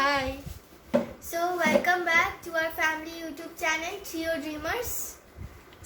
Hi. So welcome back to our family YouTube channel Trio Dreamers.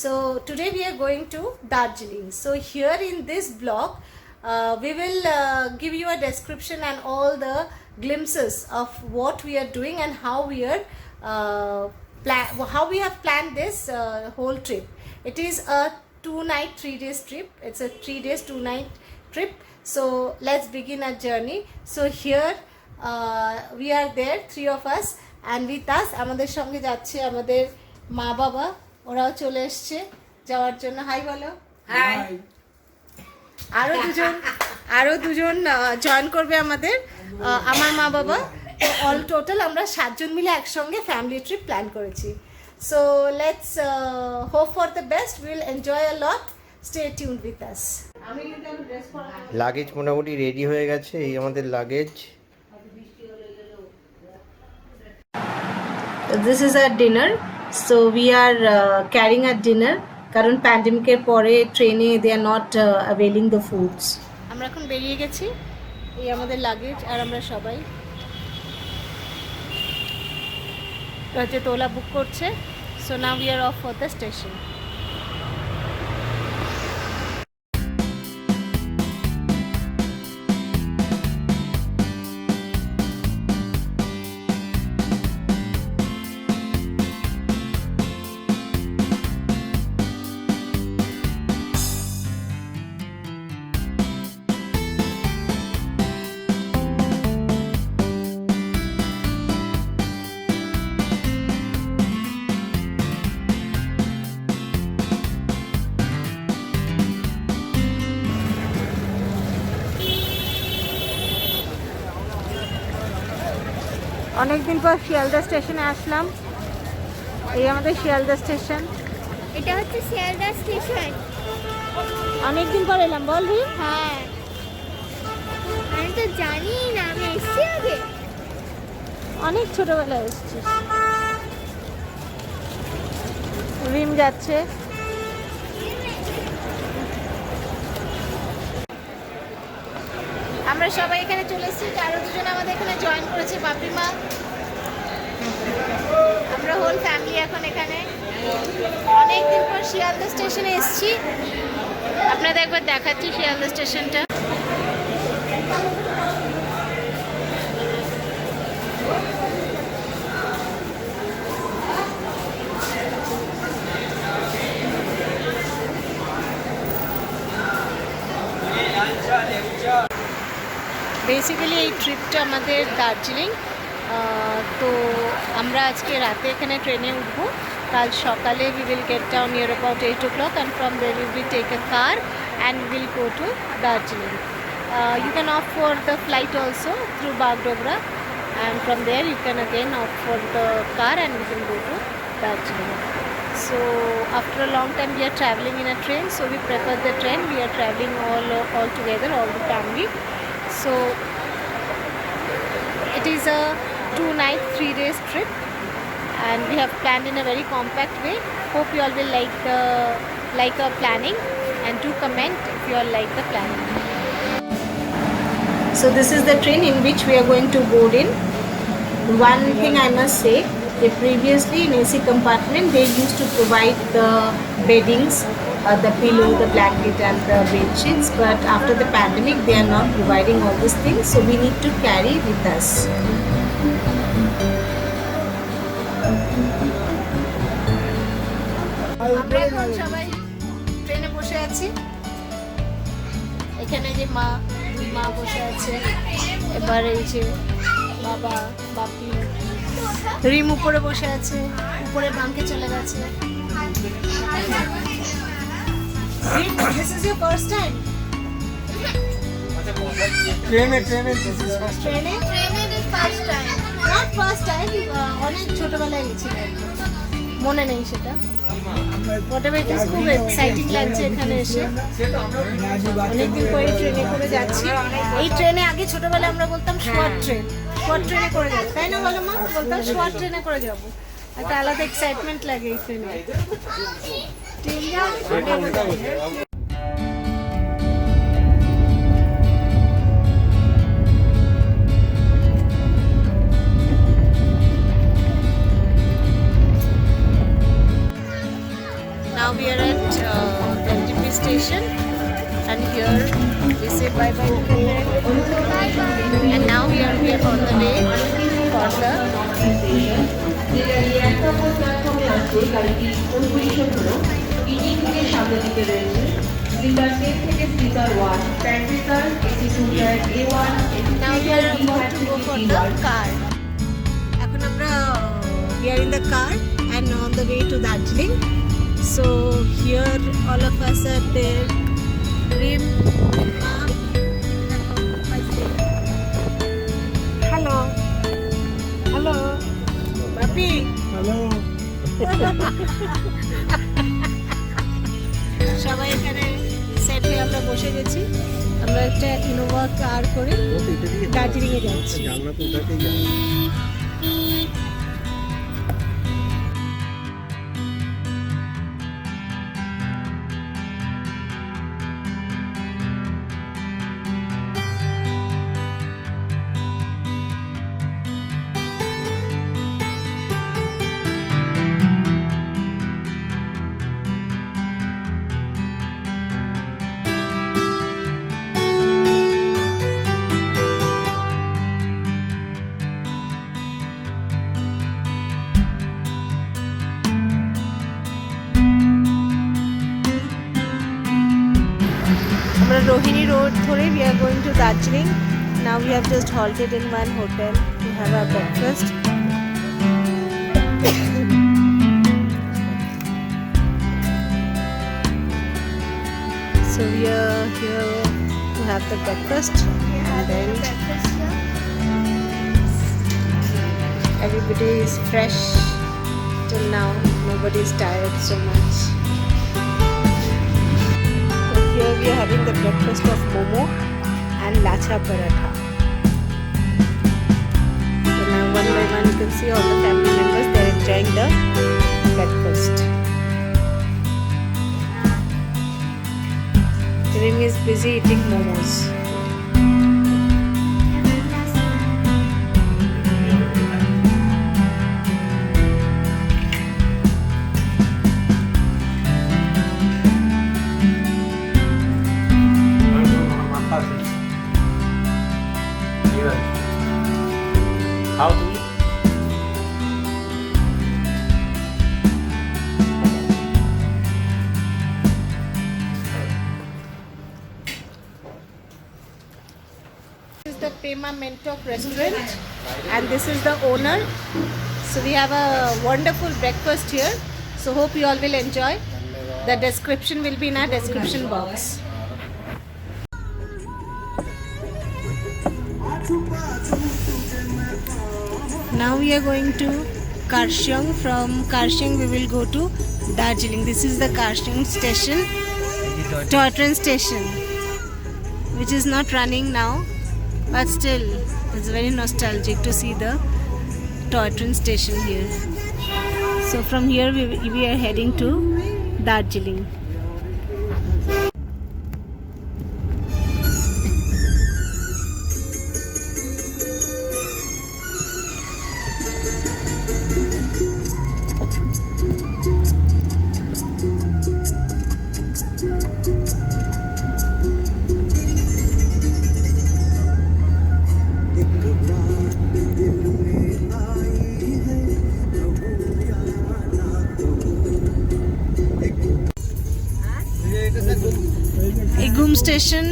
So today we are going to Darjeeling. So here in this blog, we will give you a description and all the glimpses of what we are doing and how we are how we have planned this whole trip. It is a 2-night 3-day trip. It's a 3 days 2-night trip. So let's begin our journey. So here we are there, 3 of us, and with us আমাদের সঙ্গে যাচ্ছে আমাদের মা বাবা, ওরাও চলে এসেছে যাওয়ার জন্য। হাই বলো। হাই। আরো দুজন জয়েন করবে আমাদের, আমার মা বাবা। অল টোটাল আমরা 7 জন মিলে একসঙ্গে ফ্যামিলি ট্রিপ প্ল্যান করেছি। So let's hope for the best, will enjoy a lot, stay tuned with us. Luggage মোটামুটি রেডি হয়ে গেছে, এই আমাদের luggage. This is our dinner. So we are carrying our dinner কারণ প্যান্ডেমিকের পরে ট্রেনে they are not availing the foods. আমরা এখন বেরিয়ে গেছি, এই আমাদের লাগেজ আর আমরা সবাই। হচ্ছে তোলা বুক করছে। So now we are of for the station. অনেকদিন পর শিয়ালদা স্টেশনে আসলাম, এই আমাদের শিয়ালদা স্টেশন। এটা হচ্ছে শিয়ালদা স্টেশন। অনেকদিন পর এলাম, বলবি? হ্যাঁ, আমি তো জানি না, আমি এসেছি আগে। অনেক ছোটবেলায় এসেছিস। রিম যাচ্ছে। আমরা সবাই এখানে চলে এসেছি, আরো দুজন আমাদের এখানে জয়েন করেছে, বাপি মা। আমরা হোল ফ্যামিলি এখন এখানে। অনেকদিন পর শিয়ালদা স্টেশনে এসেছি, আপনাদের একবার দেখাচ্ছি শিয়ালদা স্টেশনটা। বেসিক্যালি এই ট্রিপটা আমাদের দার্জিলিং। তো আমরা আজকে রাতে এখানে ট্রেনে উঠবো, কাল সকালে we will get down near about 8 o'clock and from there we will take a car and we will go to Darjeeling. You can opt for the flight also through Bagdogra, and from there you can again opt for the car and we can go to Darjeeling. So after a long time we are traveling in a train, so we prefer the train. We are traveling all together, all the family. So it is a 2-night 3-day trip and we have planned in a very compact way. Hope you all will like our planning and do comment if you all like the planning. So this is the train in which we are going to board in. One thing I must say, that previously in AC compartment they used to provide the beddings, the pillow, the blanket and the bed sheets, but after the pandemic they are not providing all these things, so we need to carry with us. আমরা এখন সবাই ট্রেনে বসে আছি, এখানে যে দুই মা বসে আছে, এবার এই যে বাবা বাপি, রিম উপরে বসে আছে, উপরে বাঙ্কে চলে গেছে। This is your first time? ট্রেনে first time, Not first time, অনেক ছোটবেলায় গেছিলাম, মনে নেই সেটা। Whatever it is, খুব এক্সাইটিং লাগছে এখানে এসে। অনেকদিন পরে ট্রেনে করে যাচ্ছি। এই ট্রেনে আগে ছোটবেলায় আমরা বলতাম শর্ট ট্রেনে করে যাবো, তাই না বলো মা? বলতাম শর্ট ট্রেনে করে যাবো, একটা আলাদা এক্সাইটমেন্ট লাগে এই ট্রেনে। And now we are here on the way for the now we are about to go for the car. এখন আমরা we are in the car and on the way to Darjeeling. So here all of us are there. Rim, Mom, hello, hello, Papi. Hello. সবাই এখানে set হয়ে আমরা বসে গেছি। আমরা একটা ইনোভা কার করে দার্জিলিংয়ে যাচ্ছি। জানলা তো ওটাতেই যাবে। আমরা রোহিণী রোড ধরে we are going to Darjeeling. Now we have just halted in one hotel to have our breakfast. So we are here to have the breakfast and then everybody is fresh till now. Nobody is tired so much. Here we are having the breakfast of momo and lacha paratha. So now one by one you can see all the family members, they are enjoying the breakfast. Rim is busy eating momos. How do we? This is the Pema Mentok restaurant and this is the owner. So we have a wonderful breakfast here. So hope you all will enjoy. The description will be in our description box. Now we are going to Karshiang. From Karshiang we will go to Darjeeling. This is the Karshiang station, toy train station, which is not running now, but still it's very nostalgic to see the toy train station here. So from here we are heading to Darjeeling. এই ঘুম station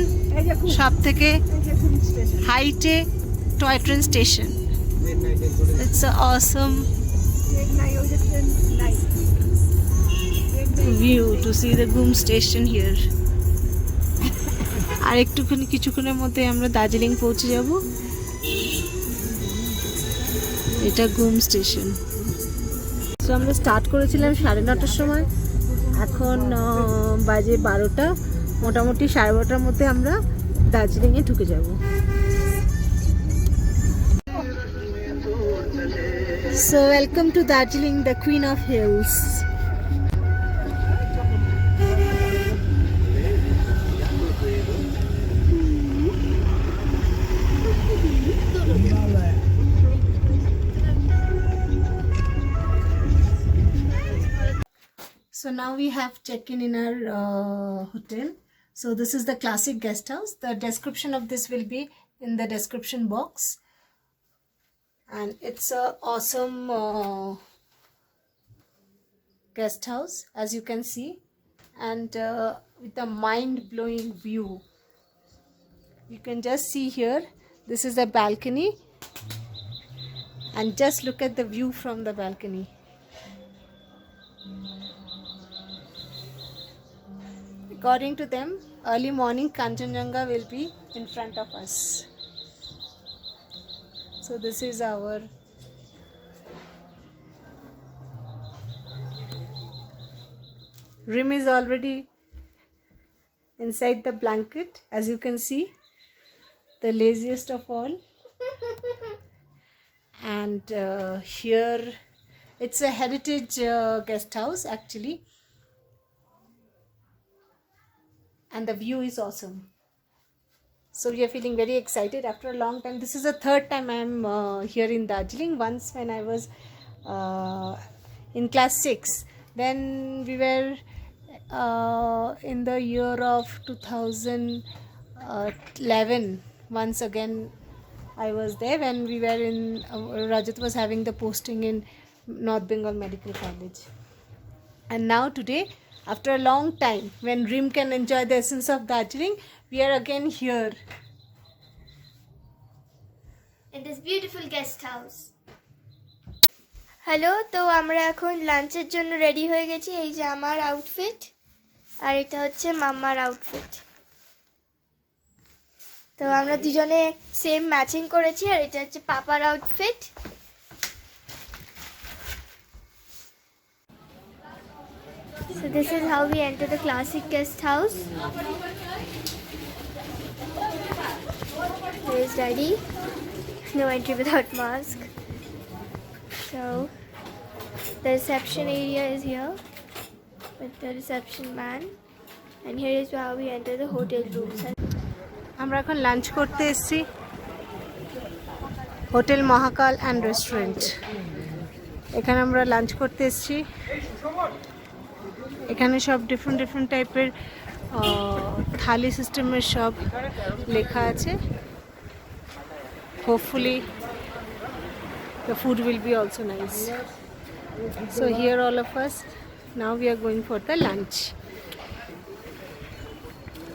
সব থেকে হাইটে toy train station. It's a Assam view to C the ঘুম station here. আর একটুখানি কিছুক্ষণের মধ্যে আমরা দার্জিলিং পৌঁছে যাব। এটা ঘুম স্টেশন। সো আমরা স্টার্ট করেছিলাম 9:30টার সময়, এখন বাজে 12টা। মোটামুটি 12:30টার মধ্যে আমরা দার্জিলিংয়ে ঢুকে যাব। So welcome to Darjeeling, the queen of hills. So now we have check-in in our hotel. So this is the classic guest house. The description of this will be in the description box. And it's a awesome guest house, as you can see, and with a mind-blowing view. You can just see here, this is the balcony, and just look at the view from the balcony. According to them, early morning Kanchenjunga will be in front of us. So this is our Rim is already inside the blanket, as you can see, the laziest of all. And here it's a heritage guest house actually, and the view is awesome. So we are feeling very excited after a long time. This is the third time I am here in Darjeeling. Once when I was in class 6, then we were in the year of 2011. Once again I was there when we were in Rajat was having the posting in North Bengal Medical College. And now today, after a long time, when Rim can enjoy the essence of Darjeeling, we are again here in this beautiful guest house. Hello, তো আমরা এখন লাঞ্চের জন্য ready হয়ে গেছি। এই যে আমার আউটফিট, আর এটা হচ্ছে মাম্মার আউটফিট। তো আমরা দুজনে সেম ম্যাচিং করেছি, আর এটা হচ্ছে পাপার outfit. So this is how we enter the classic guest house. Here is Daddy. No entry without mask. So the reception area is here with the reception man, and here is how we enter the hotel rooms. আমরা এখন lunch করতে এসেছি hotel Mahakal and restaurant. এখানে আমরা lunch করতে এসেছি। এখানে সব ডিফারেন্ট টাইপের থালি সিস্টেমের সব লেখা আছে। Hopefully the food will be also nice. So here all of us, now we are going for the lunch.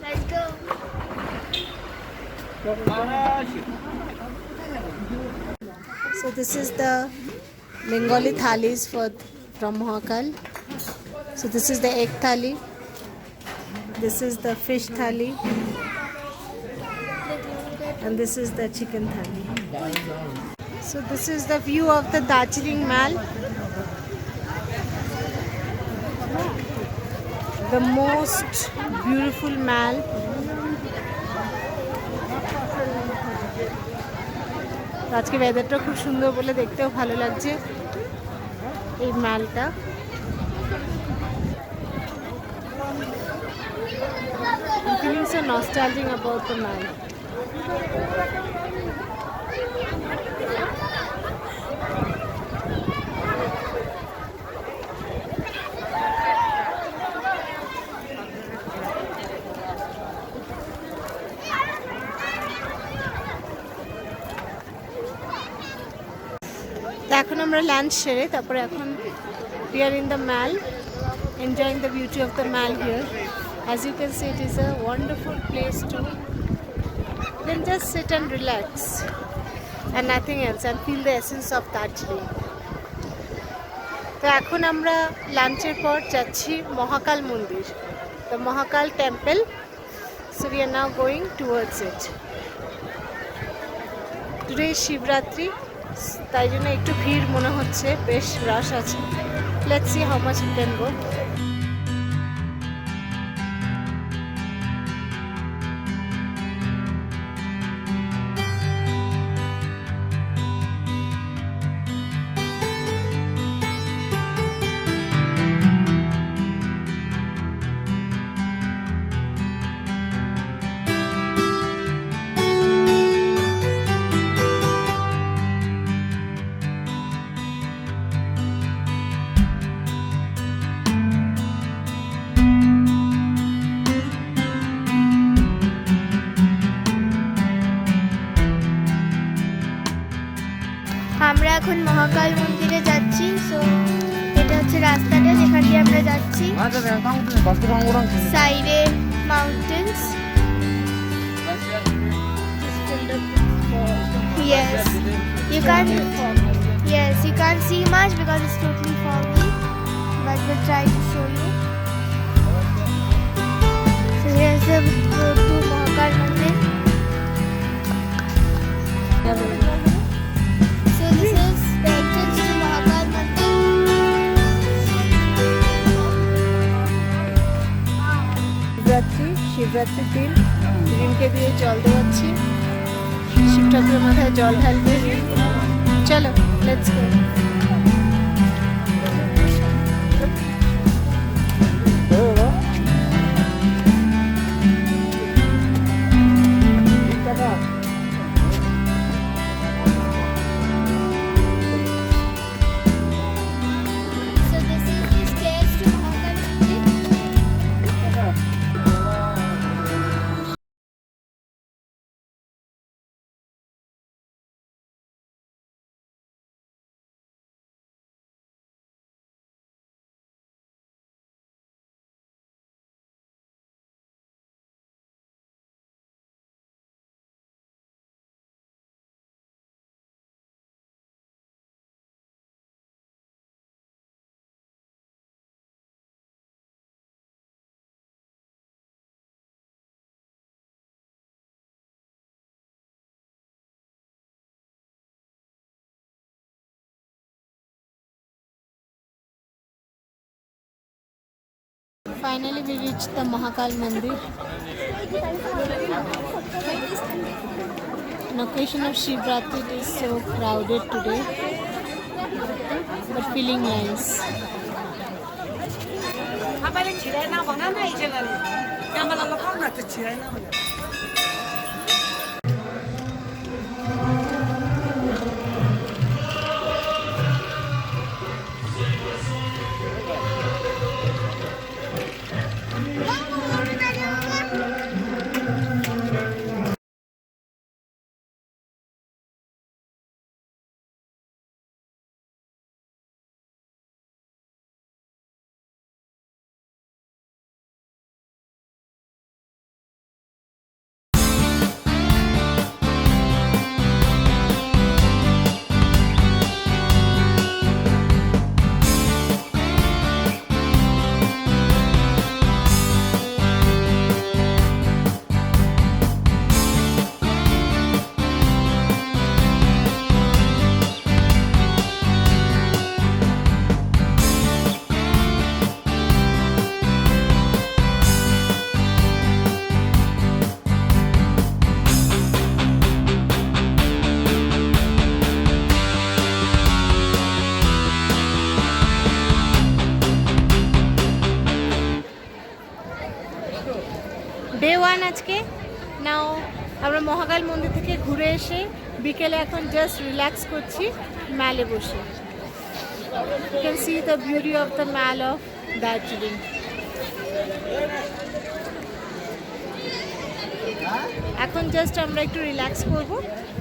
Let's go. So this is the Bengali thalis from Mohakal. So this is the egg thali. This is the fish thali. And this is the chicken thali. So this is the view of the Darjeeling Mall. The most beautiful mall. আজকে ওয়েদারটা খুব সুন্দর বলে দেখতেও ভালো লাগছে এই মালটা। I'm feeling so nostalgic about the mall. এখন আমরা লাঞ্চ সেরে তারপরে এখন we are in the mall enjoying the beauty of the mall here. As you can see, it is a wonderful place to then just sit and relax and nothing else and feel the essence of Darjeeling. তো এখন আমরা লাঞ্চের পর যাচ্ছি মহাকাল মন্দির, the Mahakal temple. So we are now going towards it. Today is Shivratri, তাই জন্য একটু ভিড় মনে হচ্ছে, বেশ রাশ আছে। Let's see how much we can go. আমরা এখন মহাকাল মন্দিরে যাচ্ছি। সো এটা হচ্ছে রাস্তাটা যেখান দিয়ে আমরা যাচ্ছি। সাইডে mountains. Yes, you can't see much because it's totally foggy, but we'll try to show you. So here's the road to Mahakal Mandir. So this is the entrance to Mahakal Mandir. শিবরাত্রির দিন রিমকে দিয়ে জল দেওয়াচ্ছি। শিব ঠাকুরের মাথায় জল ঢালবে। চলো let's go. So this is the stairs to Mahakal Mandir. Finally we reached the Mahakal Mandir. On occasion of Shivratri, it is so crowded today, but feeling nice. Day one আজকে। নাও আমরা মহাকাল মন্দির থেকে ঘুরে এসে বিকেলে এখন জাস্ট রিল্যাক্স করছি ম্যালে বসে। You can see the beauty of the mall of Darjeeling. এখন জাস্ট আমরা একটু রিল্যাক্স করব,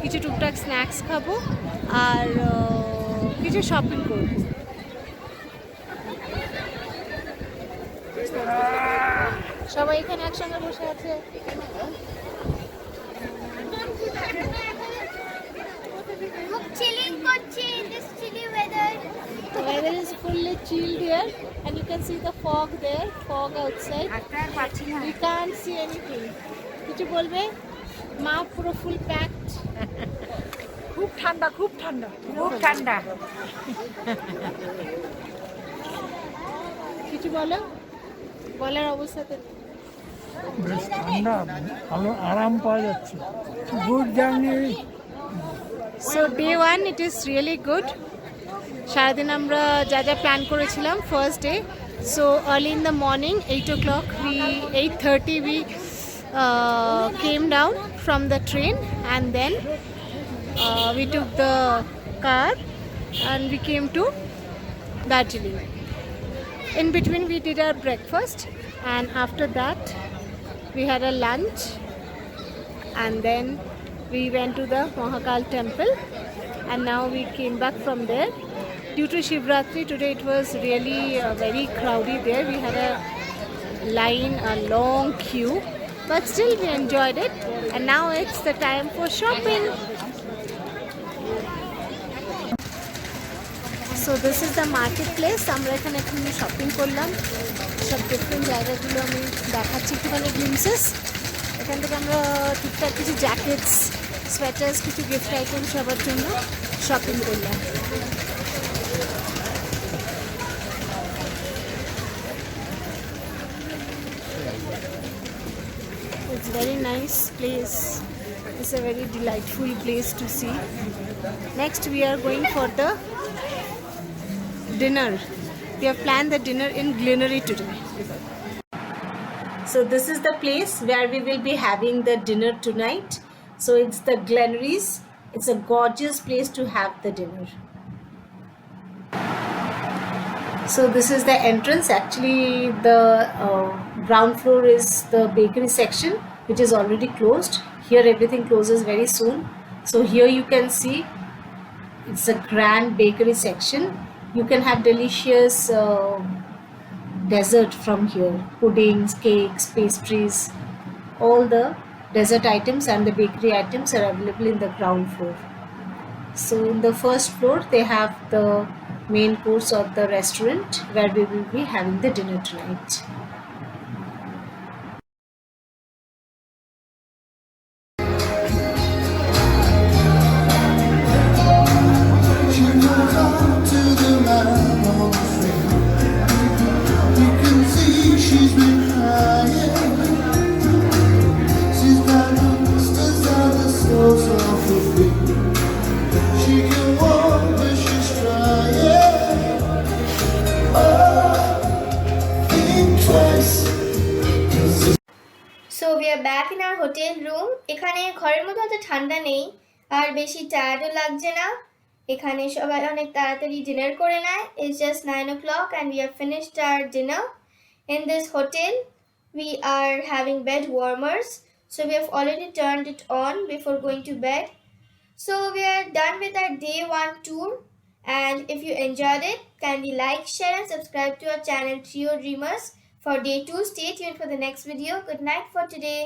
কিছু টুকটাক স্ন্যাক্স খাবো আর কিছু শপিং করব। সবাই এখানে একসঙ্গে বসে আছে। Chilling kochi in this chilly weather. The weather is fully chilled here and you can see the fog there, fog outside. We can't see anything. কিছু বলবে? মা পুরো ফুল প্যাকড। খুব ঠান্ডা খুব ঠান্ডা খুব ঠান্ডা। কিছু বলো? বলার অবস্থাতে নেই। বেশ ঠান্ডা, ভালো আরাম পাওয়া যাচ্ছে। Good journey. So day one it is really good. সারাদিন আমরা যা যা প্ল্যান করেছিলাম first day. So early in the morning 8 o'clock 8:30 we came down from the train and then we took the car and we came to Darjeeling. In between we did our breakfast and after that we had a lunch and then we went to the Mahakal temple and now we came back from there. Due to Shivratri today, it was really very crowded there. We had a line, a long queue, but still we enjoyed it. And now it's the time for shopping. So this is the marketplace. আমরা এখানে এখন shopping করলাম, সব different জায়গাগুলো আমি দেখাচ্ছি একটুখানি glimpses. এখান থেকে আমরা টুকটাক কিছু জ্যাকেটস, সোয়েটার্স, কিছু গিফট আইটেম সবার জন্য শপিং করলাম। It's very nice place. It's a very delightful place to see. Next we are going for the dinner. We have planned the dinner in Glenery today. So this is the place where we will be having the dinner tonight. So it's the Glenery's. It's a gorgeous place to have the dinner. So this is the entrance. Actually the ground floor is the bakery section, which is already closed. Here everything closes very soon. So here you can see it's a grand bakery section. You can have delicious dessert from here, puddings, cakes, pastries. All the dessert items and the bakery items are available in the ground floor. So in the first floor they have the main course of the restaurant where we will be having the dinner tonight. So we are back in our hotel room. এখানে ঘরের মধ্যে অত ঠান্ডা নেই আর বেশি টায়ার্ডও লাগছে না। এখানে সবাই অনেক তাড়াতাড়ি ডিনার করে নেয়। It's just 9 o'clock and we have finished our dinner. In this hotel we are having bed warmers, so we have already turned it on before going to bed. So we are done with our day 1 tour, and if you enjoyed it, kindly like, share and subscribe to our channel Trio Dreamers. For day 2, stay tuned for the next video. Good night for today.